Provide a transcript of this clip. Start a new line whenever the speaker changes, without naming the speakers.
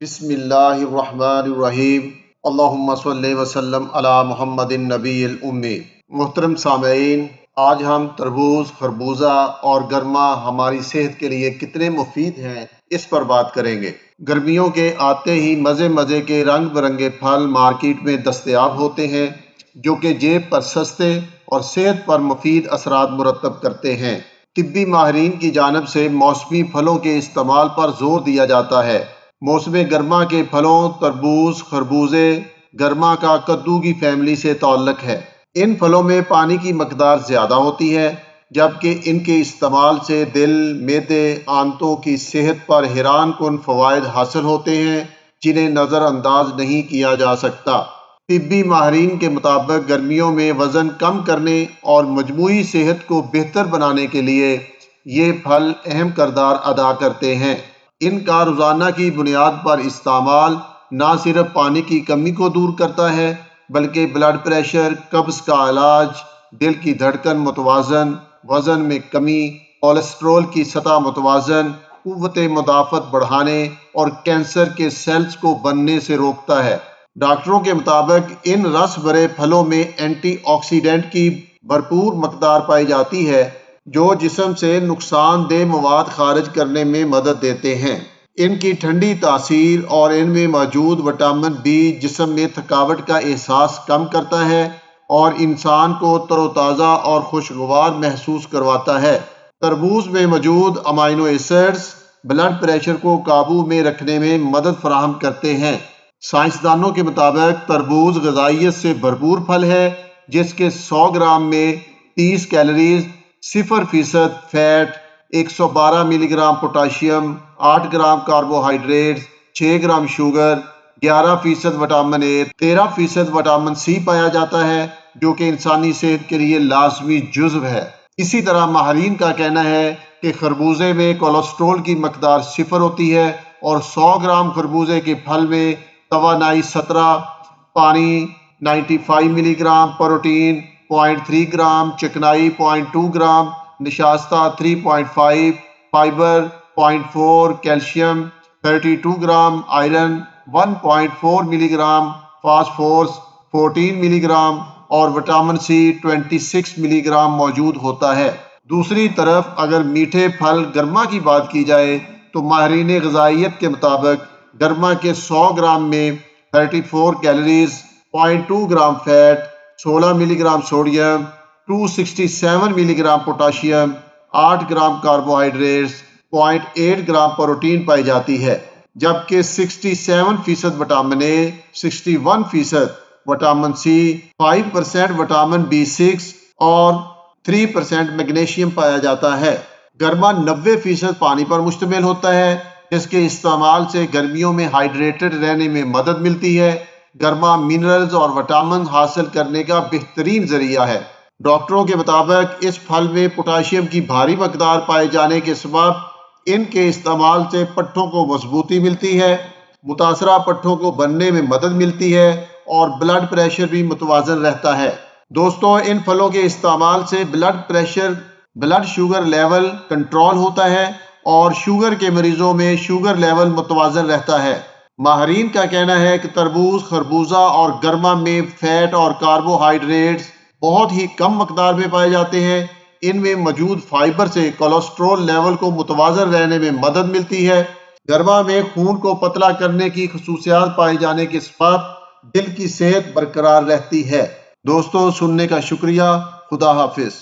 بسم اللہ الرحمن الرحیم۔ اللہم صلی وسلم علی محمد النبی الأمی۔ محترم سامعین، آج ہم تربوز، خربوزہ اور گرما ہماری صحت کے لیے کتنے مفید ہیں اس پر بات کریں گے۔ گرمیوں کے آتے ہی مزے مزے کے رنگ برنگے پھل مارکیٹ میں دستیاب ہوتے ہیں جو کہ جیب پر سستے اور صحت پر مفید اثرات مرتب کرتے ہیں۔ طبی ماہرین کی جانب سے موسمی پھلوں کے استعمال پر زور دیا جاتا ہے۔ موسم گرما کے پھلوں تربوز، خربوزے، گرما کا کدو کی فیملی سے تعلق ہے۔ ان پھلوں میں پانی کی مقدار زیادہ ہوتی ہے جبکہ ان کے استعمال سے دل، معدے، آنتوں کی صحت پر حیران کن فوائد حاصل ہوتے ہیں جنہیں نظر انداز نہیں کیا جا سکتا۔ طبی ماہرین کے مطابق گرمیوں میں وزن کم کرنے اور مجموعی صحت کو بہتر بنانے کے لیے یہ پھل اہم کردار ادا کرتے ہیں۔ ان کا روزانہ کی بنیاد پر استعمال نہ صرف پانی کی کمی کو دور کرتا ہے بلکہ بلڈ پریشر، قبض کا علاج، دل کی دھڑکن متوازن، وزن میں کمی، کولیسٹرول کی سطح متوازن، قوت مدافعت بڑھانے اور کینسر کے سیلز کو بننے سے روکتا ہے۔ ڈاکٹروں کے مطابق ان رس بھرے پھلوں میں اینٹی آکسیڈنٹ کی بھرپور مقدار پائی جاتی ہے جو جسم سے نقصان دہ مواد خارج کرنے میں مدد دیتے ہیں۔ ان کی ٹھنڈی تاثیر اور ان میں موجود وٹامن بی جسم میں تھکاوٹ کا احساس کم کرتا ہے اور انسان کو تر و تازہ اور خوشگوار محسوس کرواتا ہے۔ تربوز میں موجود امائنو ایسڈز بلڈ پریشر کو قابو میں رکھنے میں مدد فراہم کرتے ہیں۔ سائنسدانوں کے مطابق تربوز غذائیت سے بھرپور پھل ہے جس کے 100 گرام میں 30 calories, 0% fat, 112 milligram potassium, 8 gram carbohydrates, 6 gram sugar, 11% vitamin A, 13% vitamin C پایا جاتا ہے جو کہ انسانی صحت کے لیے لازمی جزو ہے۔ اسی طرح ماہرین کا کہنا ہے کہ خربوزے میں کولیسٹرول کی مقدار 0 ہوتی ہے اور 100 گرام خربوزے کے پھل میں توانائی 17، پانی 95 ملی گرام، پروٹین 0.3 گرام، چکنائی 0.2 گرام، نشاستہ 3.5، فائبر 0.4، کیلشیم 32 گرام، آئرن 1.4 ملی گرام، فاسفورس 14 ملی گرام اور وٹامن سی 26 ملی گرام موجود ہوتا ہے۔ دوسری طرف اگر میٹھے پھل گرما کی بات کی جائے تو ماہرین غذائیت کے مطابق گرما کے 100 گرام میں 34 کیلوریز، 0.2 گرام فیٹ، 16 ملی gram sodium, 267 milligram potassium, 8 gram carbohydrates, 0.8 gram protein پائی جاتی ہے، جبکہ 67% vitamin A, 61% vitamin C, 5% vitamin B6 اور 3% میگنیشیم پایا جاتا ہے۔ گرما 90% پانی پر مشتمل ہوتا ہے جس کے استعمال سے گرمیوں میں ہائیڈریٹڈ رہنے میں مدد ملتی ہے۔ گرما منرلز اور وٹامنز حاصل کرنے کا بہترین ذریعہ ہے۔ ڈاکٹروں کے مطابق اس پھل میں پوٹاشیم کی بھاری مقدار پائے جانے کے سبب ان کے استعمال سے پٹھوں کو مضبوطی ملتی ہے، متاثرہ پٹھوں کو بننے میں مدد ملتی ہے اور بلڈ پریشر بھی متوازن رہتا ہے۔ دوستو، ان پھلوں کے استعمال سے بلڈ شوگر لیول کنٹرول ہوتا ہے اور شوگر کے مریضوں میں شوگر لیول متوازن رہتا ہے۔ ماہرین کا کہنا ہے کہ تربوز، خربوزہ اور گرما میں فیٹ اور کاربوہائیڈریٹس بہت ہی کم مقدار میں پائے جاتے ہیں۔ ان میں موجود فائبر سے کولیسٹرول لیول کو متوازن رہنے میں مدد ملتی ہے۔ گرما میں خون کو پتلا کرنے کی خصوصیات پائے جانے کے سبب دل کی صحت برقرار رہتی ہے۔ دوستو، سننے کا شکریہ۔ خدا حافظ۔